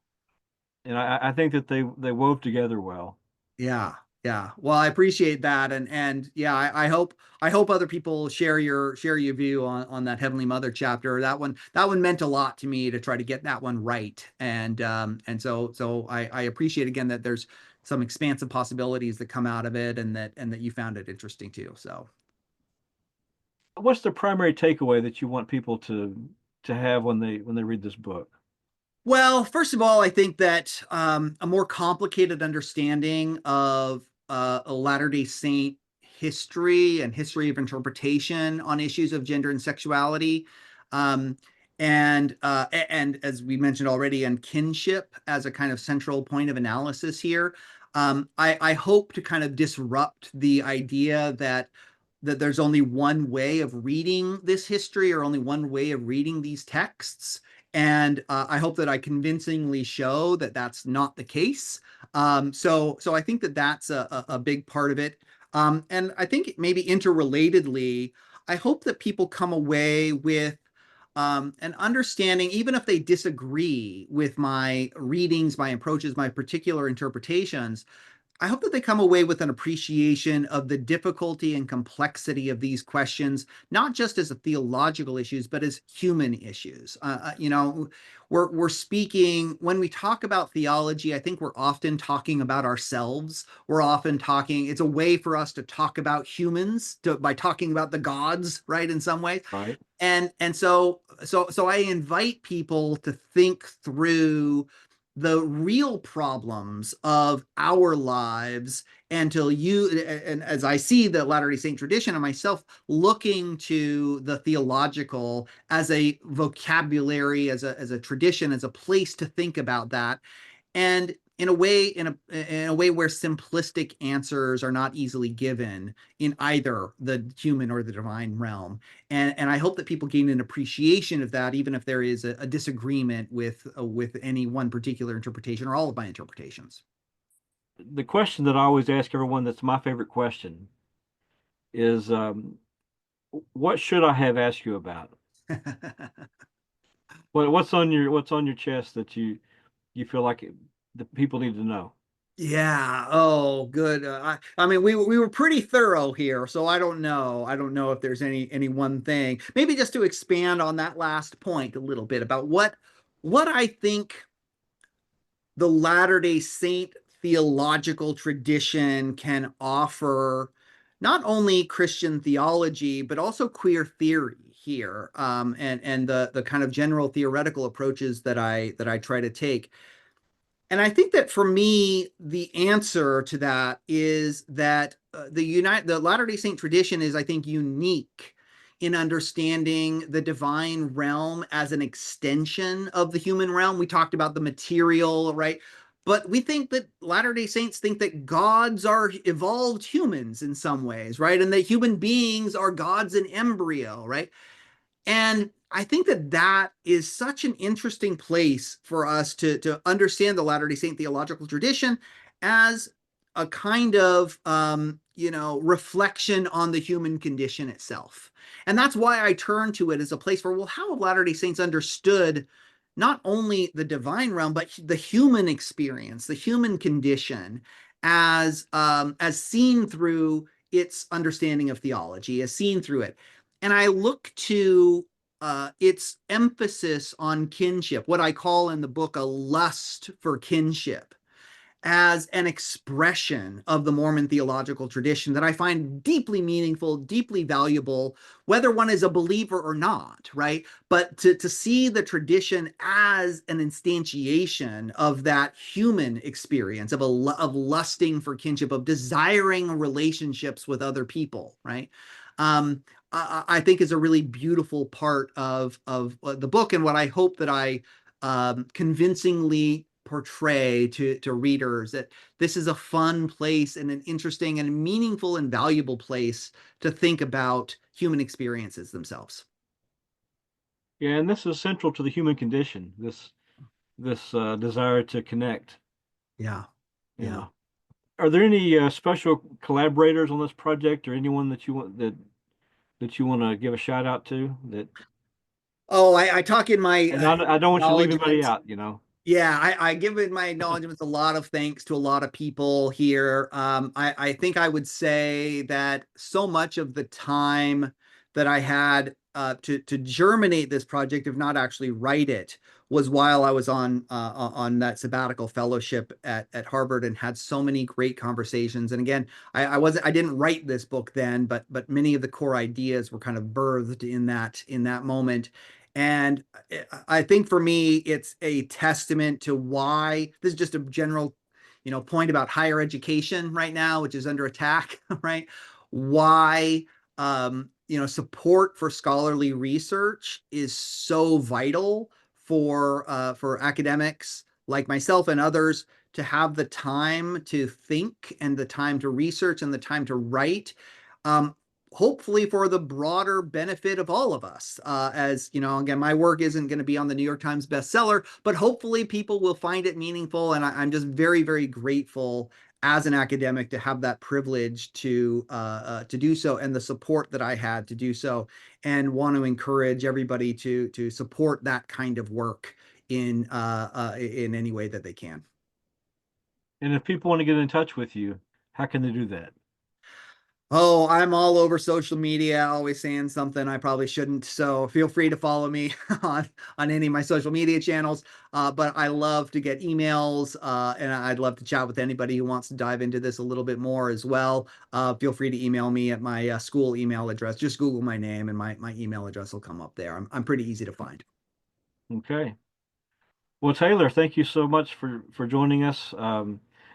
and I think that they wove together well. Yeah, yeah. Well, I appreciate that, and yeah, I hope other people share your view on that Heavenly Mother chapter. That one meant a lot to me to try to get that one right, and so I appreciate again that there's some expansive possibilities that come out of it, and that you found it interesting too. So. What's the primary takeaway that you want people to have when they read this book? Well, first of all, I think that a more complicated understanding of a Latter-day Saint history and history of interpretation on issues of gender and sexuality, um, And as we mentioned already, and kinship as a kind of central point of analysis here. I hope to kind of disrupt the idea that there's only one way of reading this history or only one way of reading these texts. And I hope that I convincingly show that that's not the case. So I think that that's a big part of it. And I think maybe interrelatedly, I hope that people come away with an understanding, even if they disagree with my readings, my approaches, my particular interpretations. I hope that they come away with an appreciation of the difficulty and complexity of these questions, not just as a theological issues, but as human issues. We're speaking when we talk about theology. I think we're often talking about ourselves. We're often talking. It's a way for us to talk about humans by talking about the gods, right? In some ways, Right. and so I invite people to think through the real problems of our lives until and as I see the Latter-day Saint tradition and myself looking to the theological as a vocabulary, as a tradition, as a place to think about that, and in a way where simplistic answers are not easily given in either the human or the divine realm. And I hope that people gain an appreciation of that, even if there is a disagreement with any one particular interpretation or all of my interpretations. The question that I always ask everyone, that's my favorite question, is what should I have asked you about? What's on your chest that you feel like the people need to know? Yeah. Oh, good. I mean, we were pretty thorough here, so I don't know. I don't know if there's any one thing. Maybe just to expand on that last point a little bit about what I think the Latter-day Saint theological tradition can offer, not only Christian theology but also queer theory here, and the kind of general theoretical approaches that I try to take. And I think that for me, the answer to that is that the Latter Day Saint tradition is, I think, unique in understanding the divine realm as an extension of the human realm. We talked about the material, right? But we think that Latter Day Saints think that gods are evolved humans in some ways, right? And that human beings are gods in embryo, right? And I think that that is such an interesting place for us to understand the Latter day Saint theological tradition as a kind of reflection on the human condition itself. And that's why I turn to it as a place where, well, how have Latter day Saints understood not only the divine realm but the human experience, the human condition, as seen through its understanding of theology, as seen through it. And I look to its emphasis on kinship, what I call in the book a lust for kinship, as an expression of the Mormon theological tradition that I find deeply meaningful, deeply valuable, whether one is a believer or not, right? But to see the tradition as an instantiation of that human experience of lusting for kinship, of desiring relationships with other people, right? I think is a really beautiful part of the book, and what I hope that I convincingly portray to readers, that this is a fun place and an interesting and meaningful and valuable place to think about human experiences themselves. Yeah, and this is central to the human condition. This desire to connect. Yeah, yeah. Yeah. Are there any special collaborators on this project, or anyone that you want to give a shout out to? That Oh, I talk in my and I don't want you to leave anybody acknowledgments. out. Yeah, I give in my acknowledgments a lot of thanks to a lot of people here. I think I would say that so much of the time that I had to germinate this project, if not actually write it, was while I was on that sabbatical fellowship at Harvard, and had so many great conversations. And again, I didn't write this book then, but many of the core ideas were kind of birthed in that moment. And I think for me, it's a testament to why this is just a general, point about higher education right now, which is under attack, right? Why support for scholarly research is so vital for academics like myself and others to have the time to think and the time to research and the time to write. Um, Hopefully for the broader benefit of all of us. As you know, again, my work isn't going to be on the New York Times bestseller, but hopefully people will find it meaningful. And I'm just very, very grateful as an academic to have that privilege to do so, and the support that I had to do so, and want to encourage everybody to support that kind of work in any way that they can. And if people want to get in touch with you, how can they do that? Oh, I'm all over social media, always saying something I probably shouldn't. So feel free to follow me on any of my social media channels. But I love to get emails, and I'd love to chat with anybody who wants to dive into this a little bit more as well. Feel free to email me at my school email address. Just Google my name, and my email address will come up there. I'm pretty easy to find. Okay. Well, Taylor, thank you so much for joining us.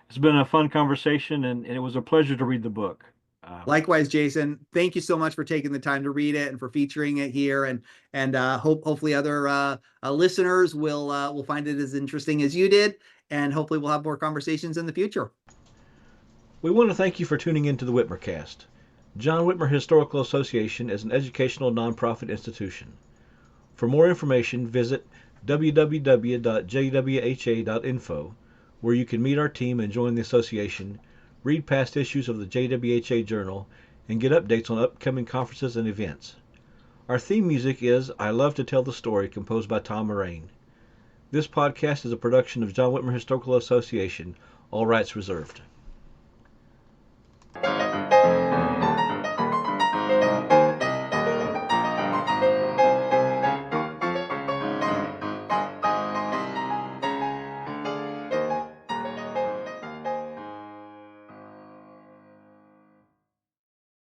It's been a fun conversation, and it was a pleasure to read the book. Um, Likewise, Jason, thank you so much for taking the time to read it and for featuring it here. And hopefully other listeners will find it as interesting as you did. And hopefully we'll have more conversations in the future. we want to thank you for tuning into the Whitmercast. John Whitmer Historical Association is an educational nonprofit institution. For more information, visit www.jwha.info, where you can meet our team and join the association, read past issues of the JWHA Journal, and get updates on upcoming conferences and events. Our theme music is I Love to Tell the Story, composed by Tom Moraine. This podcast is a production of John Whitmer Historical Association, all rights reserved.